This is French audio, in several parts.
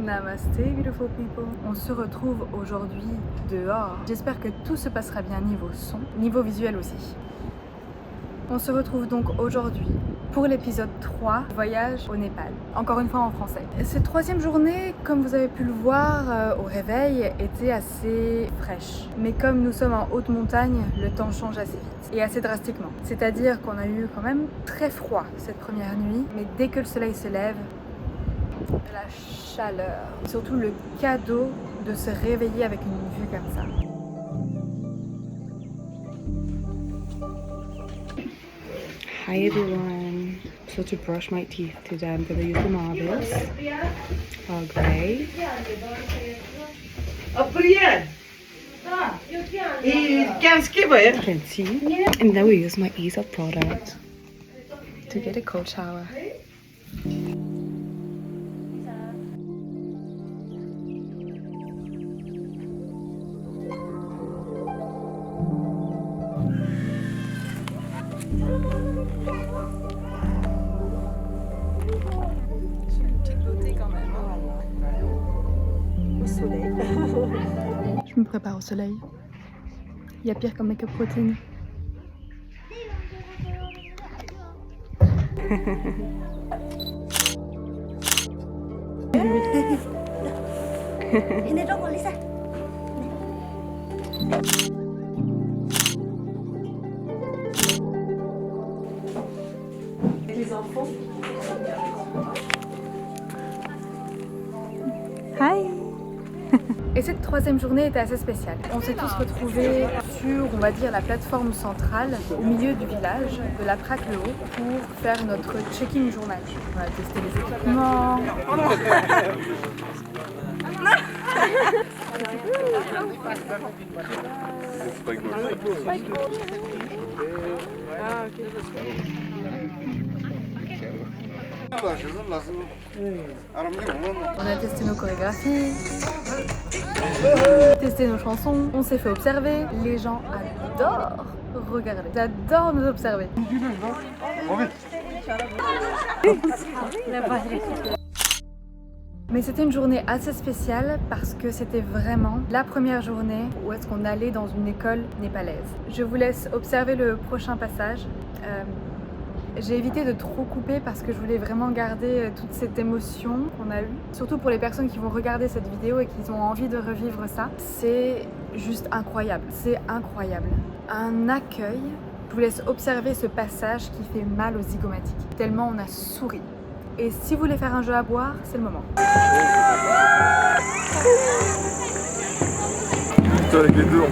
Namasté beautiful people. On se retrouve aujourd'hui dehors. J'espère que tout se passera bien niveau son, niveau visuel aussi. On se retrouve donc aujourd'hui pour l'épisode 3, voyage au Népal. Encore une fois en français. Cette troisième journée, comme vous avez pu le voir au réveil, était assez fraîche. Mais comme nous sommes en haute montagne, le temps change assez vite et assez drastiquement. C'est-à-dire qu'on a eu quand même très froid cette première nuit, mais dès que le soleil se lève, la chaleur, surtout le cadeau de se réveiller avec une vue comme ça. Hi everyone. So to brush my teeth today I'm gonna use the marbles. Okay. Plenty. And then we use my Ease Up product to get a cold shower. Je me prépare au soleil. Il y a pire comme make-up protéine. Les enfants. Hi. Et cette troisième journée était assez spéciale. On s'est tous retrouvés sur, on va dire, la plateforme centrale, au milieu du village, de la Praque-le-Haut, pour faire notre check-in journal. On a testé les équipements. On a testé nos chorégraphies, testé nos chansons, on s'est fait observer. Les gens adorent regarder, ils adorent nous observer. Mais c'était une journée assez spéciale parce que c'était vraiment la première journée où est-ce qu'on allait dans une école népalaise. Je vous laisse observer le prochain passage. J'ai évité de trop couper parce que je voulais vraiment garder toute cette émotion qu'on a eue. Surtout pour les personnes qui vont regarder cette vidéo et qui ont envie de revivre ça. C'est juste incroyable, c'est incroyable. Un accueil. Je vous laisse observer ce passage qui fait mal aux zygomatiques. Tellement on a souri. Et si vous voulez faire un jeu à boire, c'est le moment. Avec les deux en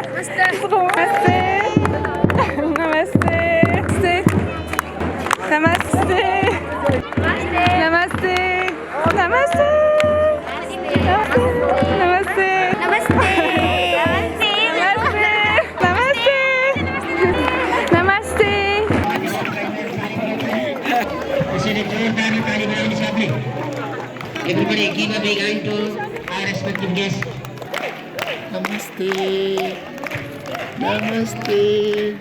Namaste. Namaste. Namaste. Namaste. Namaste. Everybody give a big hand to our respective guests. Namaste. Namaste.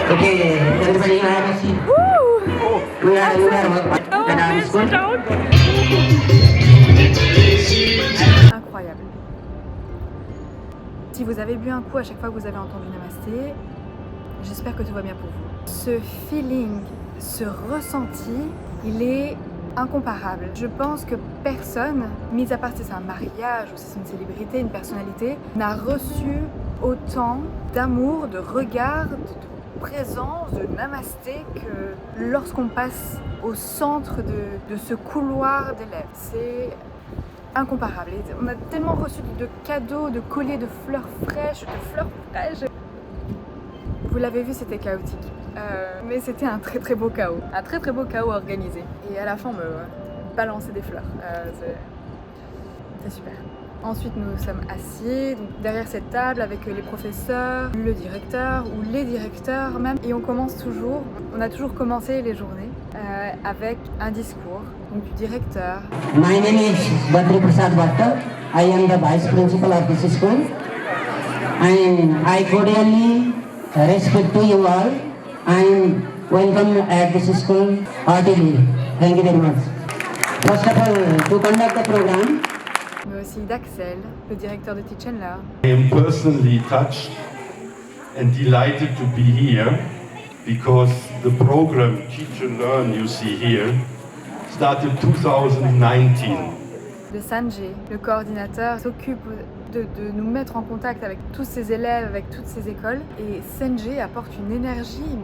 Okay, everybody have a seat. We are Incroyable. Si vous avez bu un coup à chaque fois que vous avez entendu Namasté, j'espère que tout va bien pour vous. Ce feeling, ce ressenti, il est incomparable. Je pense que personne, mis à part si c'est un mariage ou si c'est une célébrité, une personnalité, n'a reçu autant d'amour, de regard, de présence, de namasté que lorsqu'on passe au centre de ce couloir d'élèves. C'est incomparable. Et on a tellement reçu de cadeaux, de colliers de fleurs fraîches, Vous l'avez vu, c'était chaotique. Mais c'était un très beau chaos. Un très beau chaos organisé. Et à la fin, on me balançait des fleurs. C'est super. Ensuite, nous sommes assis donc, derrière cette table avec les professeurs, le directeur ou les directeurs même. Et on a toujours commencé les journées avec un discours donc, du directeur. My name is Badri Prasad Bhatta. I am the vice principal of this school. And I cordially respect to you all and welcome at this school heartily. Thank you very much. First of all, to conduct the program, mais aussi d'Axel, le directeur de Teach and Learn. I am personally touched and delighted to be here because the program Teach and Learn you see here started 2019. De Sanjay, le coordinateur, s'occupe de nous mettre en contact avec tous ces élèves, avec toutes ces écoles. Et Sanjay apporte une énergie,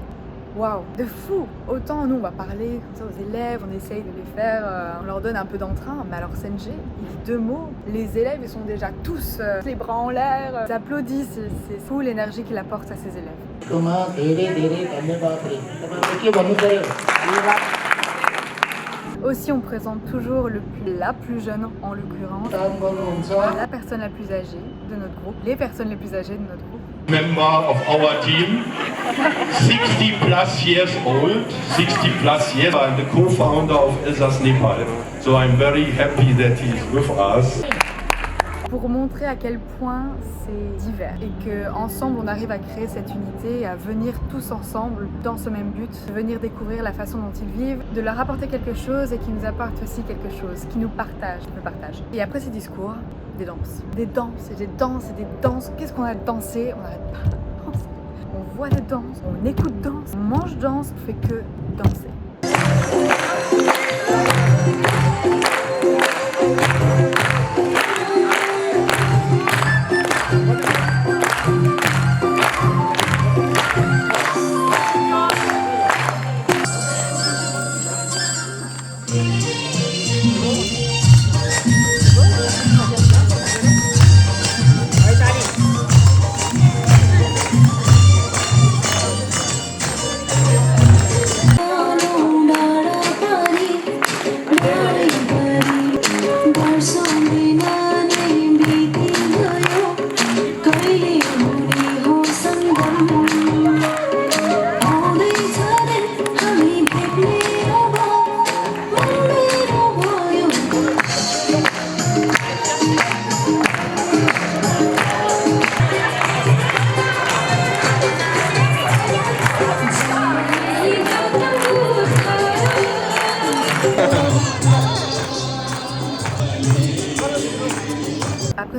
waouh, de fou. Autant nous on va parler comme ça aux élèves, on essaye de les faire, on leur donne un peu d'entrain. Mais alors Sanjay, il dit 2 mots, les élèves ils sont déjà tous les bras en l'air, ils applaudissent, c'est fou l'énergie qu'il apporte à ses élèves. Aussi, on présente toujours la plus jeune, en l'occurrence, la personne la plus âgée de notre groupe, les personnes les plus âgées de notre groupe. Member of our team, 60 plus years old, 60 plus years, I'm the co-founder of ELSAS Nepal. So I'm very happy that he's with us. Pour montrer à quel point c'est divers et qu'ensemble on arrive à créer cette unité et à venir tous ensemble dans ce même but, de venir découvrir la façon dont ils vivent, de leur apporter quelque chose et qui nous apporte aussi quelque chose, qui nous partage, le partage. Et après ces discours, des danses. Des danses et des danses et des danses. Qu'est-ce qu'on a dansé? On n'arrête pas de danser. On voit des danses, on écoute danse, on mange danse, on fait que danser.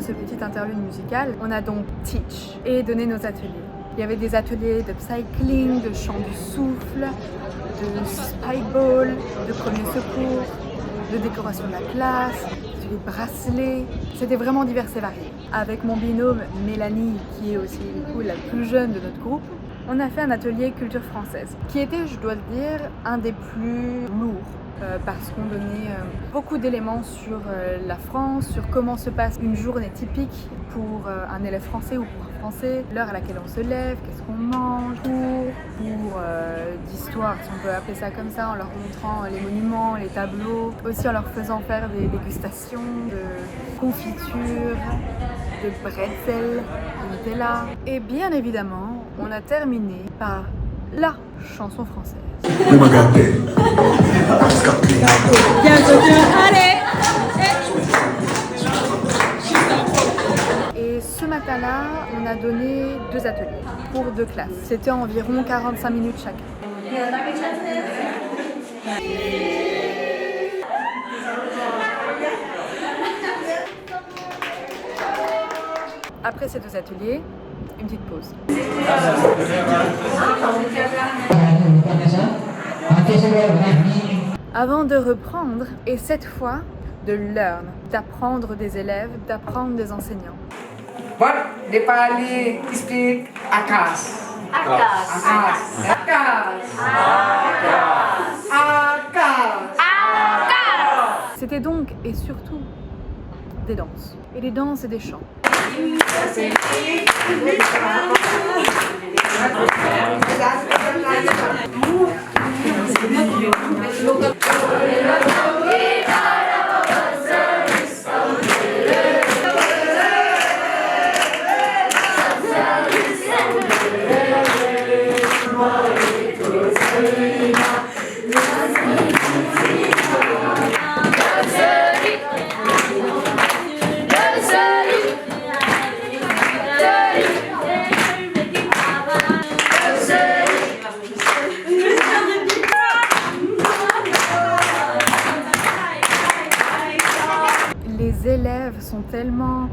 ce petit interlude musical, on a donc teach et donné nos ateliers. Il y avait des ateliers de cycling, de chant du souffle, de spikeball, de premier secours, de décoration de la classe, des bracelets. C'était vraiment divers et varié. Avec mon binôme Mélanie, qui est aussi du coup la plus jeune de notre groupe, on a fait un atelier culture française, qui était, je dois le dire, un des plus lourds. Parce qu'on donnait beaucoup d'éléments sur la France, sur comment se passe une journée typique pour un élève français ou pour un français, l'heure à laquelle on se lève, qu'est-ce qu'on mange, pour d'histoire, si on peut appeler ça comme ça, en leur montrant les monuments, les tableaux, aussi en leur faisant faire des dégustations de confiture, de bretzel, de Nutella. Et bien évidemment, on a terminé par la chanson française. Et ce matin-là, on a donné 2 ateliers pour 2 classes. C'était environ 45 minutes chacun. Après ces 2 ateliers, une petite pause. Avant de reprendre, et cette fois, de learn, d'apprendre des élèves, d'apprendre des enseignants. What Nepali speak Akas? Akas. C'était donc, et surtout, des danses. Et des danses et des chants. Les élèves sont tellement,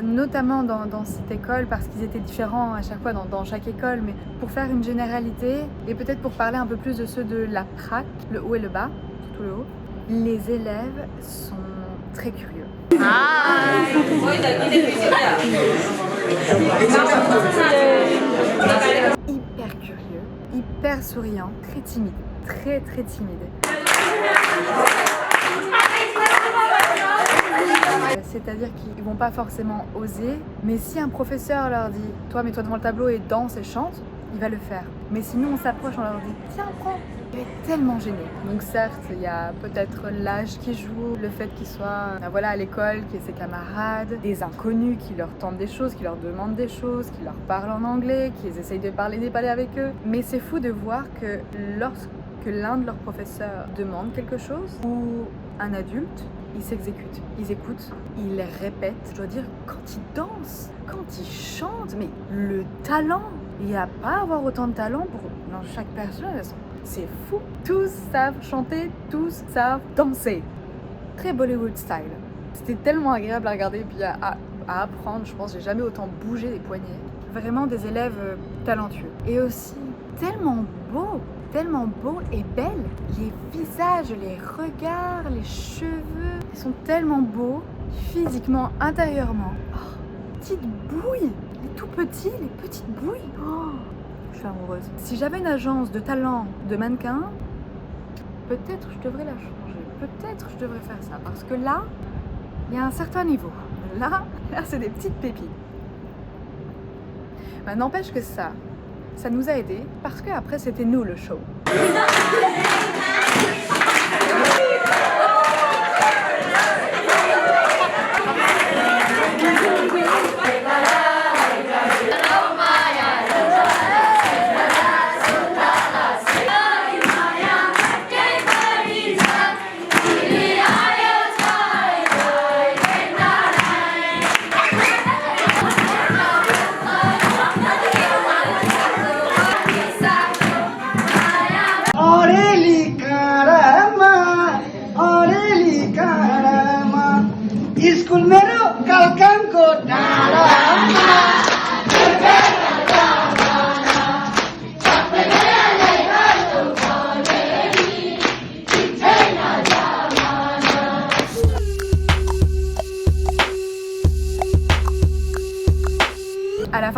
notamment dans cette école, parce qu'ils étaient différents à chaque fois dans chaque école, mais pour faire une généralité, et peut-être pour parler un peu plus de ceux de la prac, le haut et le bas, surtout le haut, les élèves sont très curieux. Hyper curieux, hyper souriant, très timide, très timide. C'est-à-dire qu'ils vont pas forcément oser, mais si un professeur leur dit « Toi, mets-toi devant le tableau et danse et chante », il va le faire. Mais si nous on s'approche, on leur dit « Tiens, prends !» Il est tellement gêné. Donc certes, il y a peut-être l'âge qui joue, le fait qu'il soit à l'école, qu'il y ait ses camarades, des inconnus qui leur tentent des choses, qui leur demandent des choses, qui leur parlent en anglais, qui essayent de parler népalais avec eux. Mais c'est fou de voir que lorsque l'un de leurs professeurs demande quelque chose, ou un adulte, ils s'exécutent, ils écoutent, ils répètent. Je dois dire, quand ils dansent, quand ils chantent, mais le talent, il n'y a pas à avoir autant de talent dans chaque personne. C'est fou. Tous savent chanter, tous savent danser. Très Bollywood style. C'était tellement agréable à regarder et puis à apprendre. Je pense que j'ai jamais autant bougé les poignets. Vraiment des élèves talentueux. Et aussi tellement beaux et belles. Les visages, les regards, les cheveux, ils sont tellement beaux, physiquement, intérieurement. Oh, petites bouilles, les tout petits, les petites bouilles. Oh, je suis amoureuse. Si j'avais une agence de talent de mannequin, peut-être je devrais la changer. Peut-être je devrais faire ça. Parce que là, il y a un certain niveau. Là c'est des petites pépites. N'empêche que ça nous a aidés parce qu'après c'était nous le show.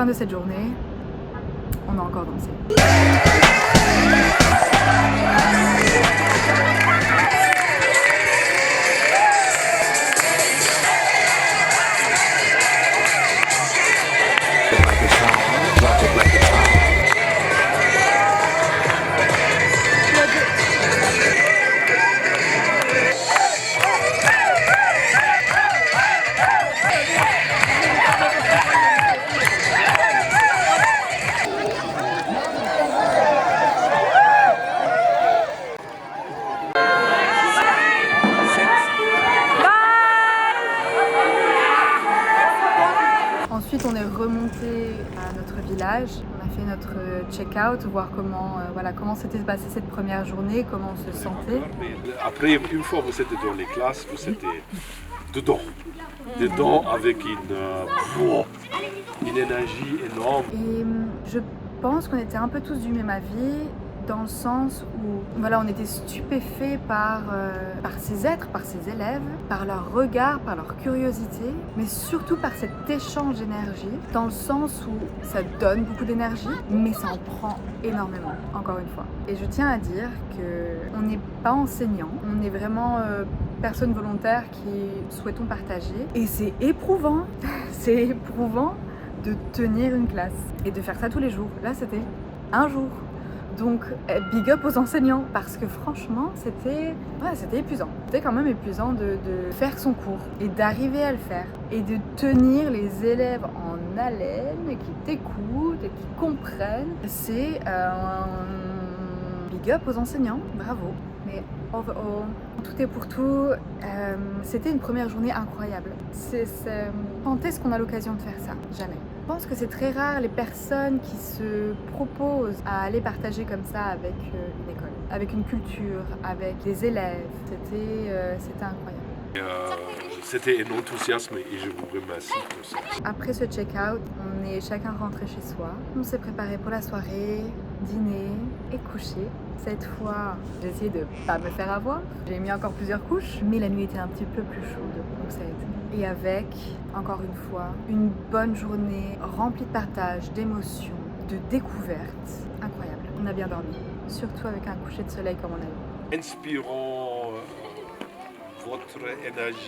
de cette journée, on a encore dansé. Ensuite, on est remonté à notre village. On a fait notre check-out, voir comment s'était passée cette première journée, comment on se sentait. Mais après, une fois vous êtes dans les classes, vous êtes dedans. Dedans avec une énergie énorme. Et je pense qu'on était un peu tous du même avis, dans le sens où on était stupéfaits par ces êtres, par ces élèves, par leur regard, par leur curiosité, mais surtout par cet échange d'énergie, dans le sens où ça donne beaucoup d'énergie, mais ça en prend énormément, encore une fois. Et je tiens à dire qu'on n'est pas enseignant, on est vraiment personnes volontaires qui souhaitons partager, et c'est éprouvant, c'est éprouvant de tenir une classe et de faire ça tous les jours. Là, c'était un jour. Donc, big up aux enseignants, parce que franchement, c'était épuisant. C'était quand même épuisant de faire son cours et d'arriver à le faire et de tenir les élèves en haleine, qui t'écoutent et qui comprennent. C'est big up aux enseignants, bravo. Mais overall, tout est pour tout, c'était une première journée incroyable. Quand est-ce qu'on a l'occasion de faire ça? Jamais. Je pense que c'est très rare les personnes qui se proposent à aller partager comme ça avec une école, avec une culture, avec les élèves. C'était incroyable. C'était un enthousiasme et je vous remercie pour ça. Après ce check-out, on est chacun rentré chez soi. On s'est préparé pour la soirée, dîner et coucher. Cette fois, j'ai essayé de pas me faire avoir. J'ai mis encore plusieurs couches, mais la nuit était un petit peu plus chaude, donc ça a été. Et avec, encore une fois, une bonne journée remplie de partage, d'émotions, de découvertes. Incroyable. On a bien dormi, surtout avec un coucher de soleil comme on a eu. Inspirant votre énergie.